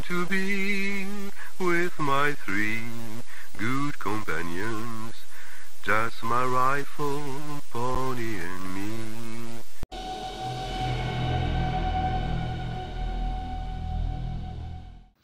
to be with my three good companions, just my rifle, pony and me.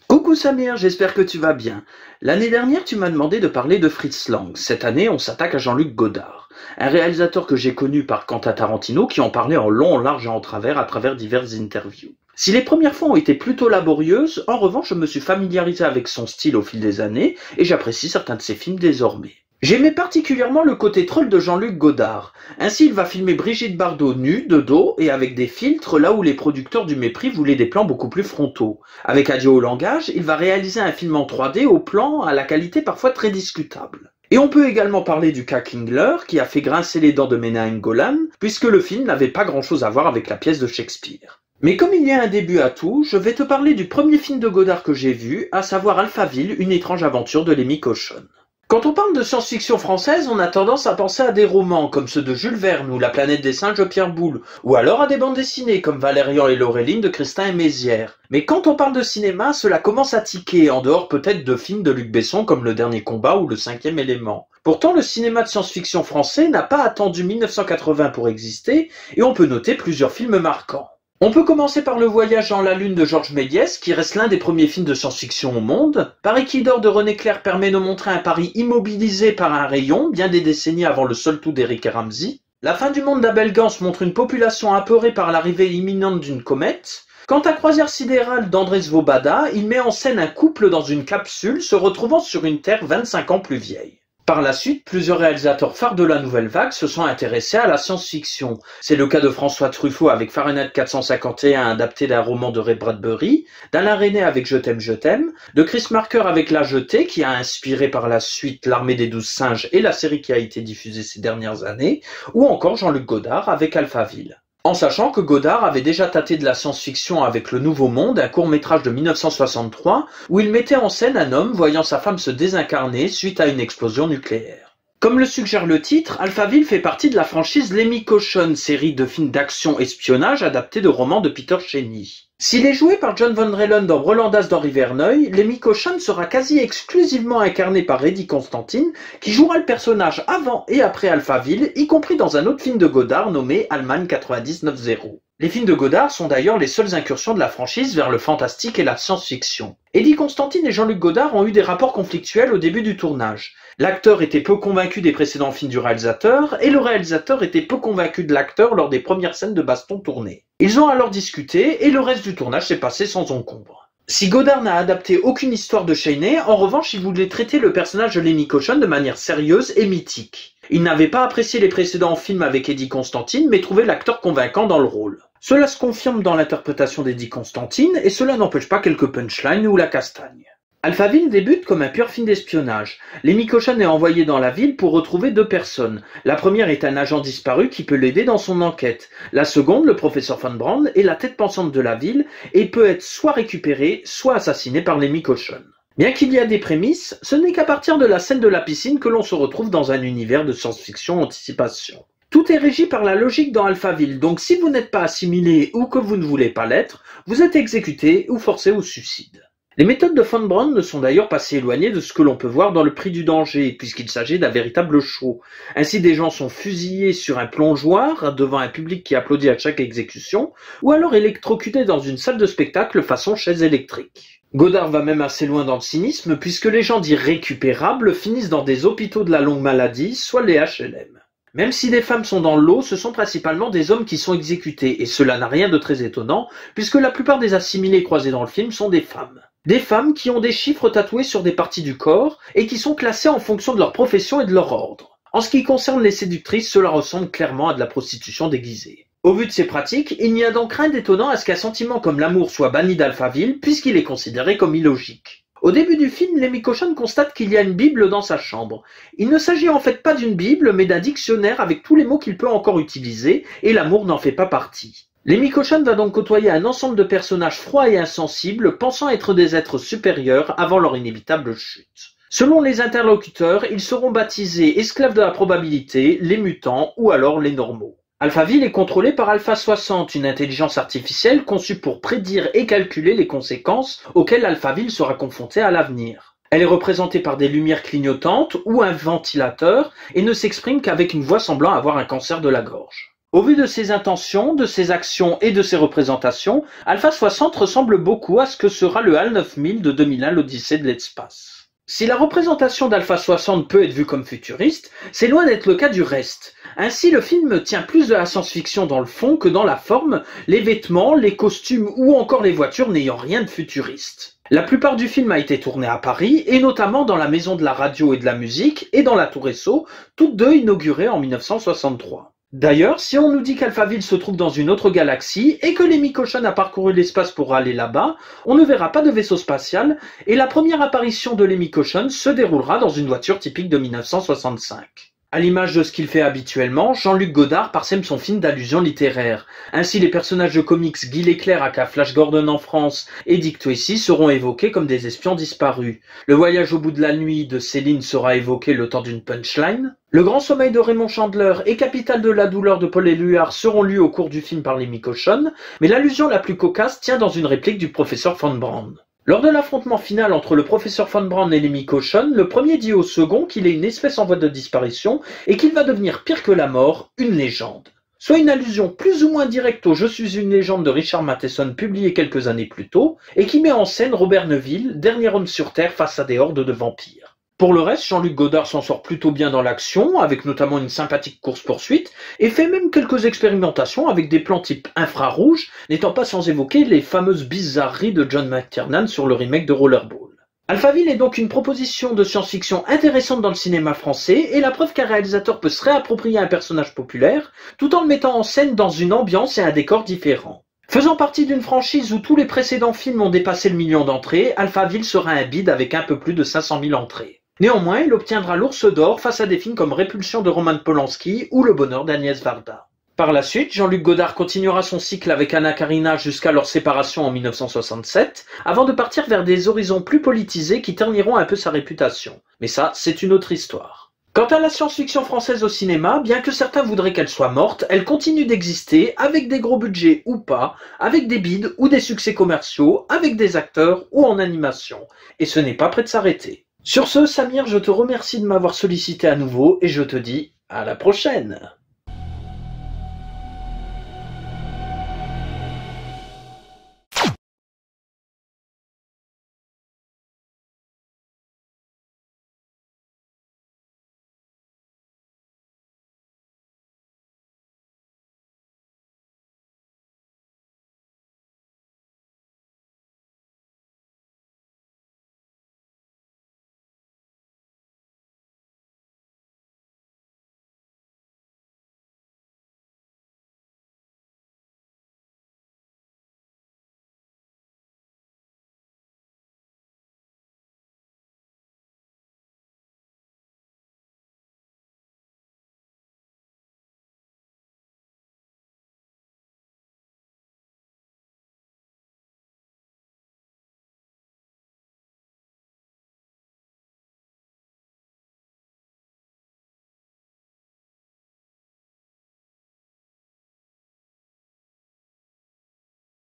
Coucou Samir, j'espère que tu vas bien. L'année dernière, tu m'as demandé de parler de Fritz Lang. Cette année, on s'attaque à Jean-Luc Godard, un réalisateur que j'ai connu par Quentin Tarantino qui en parlait en long, en large et en travers à travers diverses interviews. Si les premières fois ont été plutôt laborieuses, en revanche, je me suis familiarisé avec son style au fil des années et j'apprécie certains de ses films désormais. J'aimais particulièrement le côté troll de Jean-Luc Godard. Ainsi, il va filmer Brigitte Bardot nue, de dos et avec des filtres là où les producteurs du Mépris voulaient des plans beaucoup plus frontaux. Avec Adieu au langage, il va réaliser un film en 3D au plan à la qualité parfois très discutable. Et on peut également parler du cas Kingler qui a fait grincer les dents de Menahem Golan puisque le film n'avait pas grand-chose à voir avec la pièce de Shakespeare. Mais comme il y a un début à tout, je vais te parler du premier film de Godard que j'ai vu, à savoir Alphaville, une étrange aventure de Lemmy Cochonne. Quand on parle de science-fiction française, on a tendance à penser à des romans comme ceux de Jules Verne ou La planète des singes de Pierre Boulle, ou alors à des bandes dessinées comme Valérian et Laureline de Christin et Mézières. Mais quand on parle de cinéma, cela commence à tiquer, en dehors peut-être de films de Luc Besson comme Le Dernier Combat ou Le Cinquième Élément. Pourtant, le cinéma de science-fiction français n'a pas attendu 1980 pour exister, et on peut noter plusieurs films marquants. On peut commencer par Le Voyage dans la Lune de Georges Méliès, qui reste l'un des premiers films de science-fiction au monde. Paris qui dort de René Clair permet de montrer un Paris immobilisé par un rayon, bien des décennies avant le seul tout d'Éric et Ramsey. La fin du monde d'Abel Gans montre une population apeurée par l'arrivée imminente d'une comète. Quant à Croisière sidérale d'André Svoboda, il met en scène un couple dans une capsule se retrouvant sur une Terre 25 ans plus vieille. Par la suite, plusieurs réalisateurs phares de la nouvelle vague se sont intéressés à la science-fiction. C'est le cas de François Truffaut avec Fahrenheit 451 adapté d'un roman de Ray Bradbury, d'Alain Resnais avec Je t'aime, de Chris Marker avec La Jetée qui a inspiré par la suite L'Armée des 12 singes et la série qui a été diffusée ces dernières années, ou encore Jean-Luc Godard avec Alphaville. En sachant que Godard avait déjà tâté de la science-fiction avec Le Nouveau Monde, un court-métrage de 1963, où il mettait en scène un homme voyant sa femme se désincarner suite à une explosion nucléaire. Comme le suggère le titre, Alphaville fait partie de la franchise Lemmy Cochonne, série de films d'action-espionnage adaptés de romans de Peter Cheney. S'il est joué par John Von Drellen dans Brelandas d'Henri Verneuil, Lemmy Cochonne sera quasi exclusivement incarné par Eddie Constantine, qui jouera le personnage avant et après Alphaville, y compris dans un autre film de Godard nommé Allemagne 99-0. Les films de Godard sont d'ailleurs les seules incursions de la franchise vers le fantastique et la science-fiction. Eddie Constantine et Jean-Luc Godard ont eu des rapports conflictuels au début du tournage. L'acteur était peu convaincu des précédents films du réalisateur, et le réalisateur était peu convaincu de l'acteur lors des premières scènes de baston tournées. Ils ont alors discuté, et le reste du tournage s'est passé sans encombre. Si Godard n'a adapté aucune histoire de Cheney, en revanche il voulait traiter le personnage de Lemmy Cochonne de manière sérieuse et mythique. Il n'avait pas apprécié les précédents films avec Eddie Constantine, mais trouvait l'acteur convaincant dans le rôle. Cela se confirme dans l'interprétation d'Eddie Constantine, et cela n'empêche pas quelques punchlines ou la castagne. Alphaville débute comme un pur film d'espionnage. Lemmy Cochonne est envoyé dans la ville pour retrouver deux personnes. La première est un agent disparu qui peut l'aider dans son enquête. La seconde, le professeur Von Brand, est la tête pensante de la ville et peut être soit récupéré, soit assassiné par Lemmy Cochonne. Bien qu'il y a des prémices, ce n'est qu'à partir de la scène de la piscine que l'on se retrouve dans un univers de science-fiction anticipation. Tout est régi par la logique dans Alphaville, donc si vous n'êtes pas assimilé ou que vous ne voulez pas l'être, vous êtes exécuté ou forcé au suicide. Les méthodes de Von Brand ne sont d'ailleurs pas si éloignées de ce que l'on peut voir dans Le Prix du danger, puisqu'il s'agit d'un véritable show. Ainsi, des gens sont fusillés sur un plongeoir devant un public qui applaudit à chaque exécution, ou alors électrocutés dans une salle de spectacle façon chaise électrique. Godard va même assez loin dans le cynisme, puisque les gens dits récupérables finissent dans des hôpitaux de la longue maladie, soit les HLM. Même si des femmes sont dans le lot, ce sont principalement des hommes qui sont exécutés, et cela n'a rien de très étonnant, puisque la plupart des assimilés croisés dans le film sont des femmes. Des femmes qui ont des chiffres tatoués sur des parties du corps, et qui sont classées en fonction de leur profession et de leur ordre. En ce qui concerne les séductrices, cela ressemble clairement à de la prostitution déguisée. Au vu de ces pratiques, il n'y a donc rien d'étonnant à ce qu'un sentiment comme l'amour soit banni d'Alphaville, puisqu'il est considéré comme illogique. Au début du film, Lemmy Cochonne constate qu'il y a une Bible dans sa chambre. Il ne s'agit en fait pas d'une Bible, mais d'un dictionnaire avec tous les mots qu'il peut encore utiliser, et l'amour n'en fait pas partie. Lemmy Cochonne va donc côtoyer un ensemble de personnages froids et insensibles, pensant être des êtres supérieurs avant leur inévitable chute. Selon les interlocuteurs, ils seront baptisés esclaves de la probabilité, les mutants ou alors les normaux. Alphaville est contrôlée par Alpha 60, une intelligence artificielle conçue pour prédire et calculer les conséquences auxquelles Alphaville sera confrontée à l'avenir. Elle est représentée par des lumières clignotantes ou un ventilateur et ne s'exprime qu'avec une voix semblant avoir un cancer de la gorge. Au vu de ses intentions, de ses actions et de ses représentations, Alpha 60 ressemble beaucoup à ce que sera le HAL 9000 de 2001, l'Odyssée de l'espace. Si la représentation d'Alpha 60 peut être vue comme futuriste, c'est loin d'être le cas du reste. Ainsi, le film tient plus de la science-fiction dans le fond que dans la forme, les vêtements, les costumes ou encore les voitures n'ayant rien de futuriste. La plupart du film a été tourné à Paris, et notamment dans la Maison de la Radio et de la Musique et dans la Tour Esso, toutes deux inaugurées en 1963. D'ailleurs, si on nous dit qu'Alphaville se trouve dans une autre galaxie et que l'Emi Cochon a parcouru l'espace pour aller là-bas, on ne verra pas de vaisseau spatial et la première apparition de l'Emi Cochon se déroulera dans une voiture typique de 1965. À l'image de ce qu'il fait habituellement, Jean-Luc Godard parsème son film d'allusions littéraires. Ainsi, les personnages de comics Guy Leclerc aka Flash Gordon en France et Dick Tracy seront évoqués comme des espions disparus. Le voyage au bout de la nuit de Céline sera évoqué le temps d'une punchline. Le grand sommeil de Raymond Chandler et Capitale de la douleur de Paul Éluard seront lus au cours du film par l'Emi Cochon, mais l'allusion la plus cocasse tient dans une réplique du professeur Von Braun. Lors de l'affrontement final entre le professeur Von Braun et l'Emi Cochon, le premier dit au second qu'il est une espèce en voie de disparition et qu'il va devenir pire que la mort, une légende. Soit une allusion plus ou moins directe au « Je suis une légende » de Richard Matheson publié quelques années plus tôt et qui met en scène Robert Neville, dernier homme sur Terre face à des hordes de vampires. Pour le reste, Jean-Luc Godard s'en sort plutôt bien dans l'action, avec notamment une sympathique course-poursuite, et fait même quelques expérimentations avec des plans type infrarouge, n'étant pas sans évoquer les fameuses bizarreries de John McTiernan sur le remake de Rollerball. Alphaville est donc une proposition de science-fiction intéressante dans le cinéma français, et la preuve qu'un réalisateur peut se réapproprier un personnage populaire, tout en le mettant en scène dans une ambiance et un décor différents. Faisant partie d'une franchise où tous les précédents films ont dépassé le million d'entrées, Alphaville sera un bide avec un peu plus de 500 000 entrées. Néanmoins, il obtiendra l'Ours d'Or face à des films comme Répulsion de Roman Polanski ou Le Bonheur d'Agnès Varda. Par la suite, Jean-Luc Godard continuera son cycle avec Anna Karina jusqu'à leur séparation en 1967, avant de partir vers des horizons plus politisés qui terniront un peu sa réputation. Mais ça, c'est une autre histoire. Quant à la science-fiction française au cinéma, bien que certains voudraient qu'elle soit morte, elle continue d'exister, avec des gros budgets ou pas, avec des bides ou des succès commerciaux, avec des acteurs ou en animation. Et ce n'est pas près de s'arrêter. Sur ce, Samir, je te remercie de m'avoir sollicité à nouveau et je te dis à la prochaine.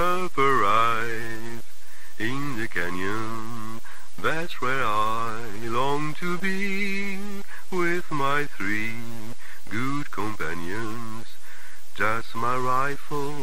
Up arrive in the canyon, that's where I long to be, with my 3 good companions, just my rifle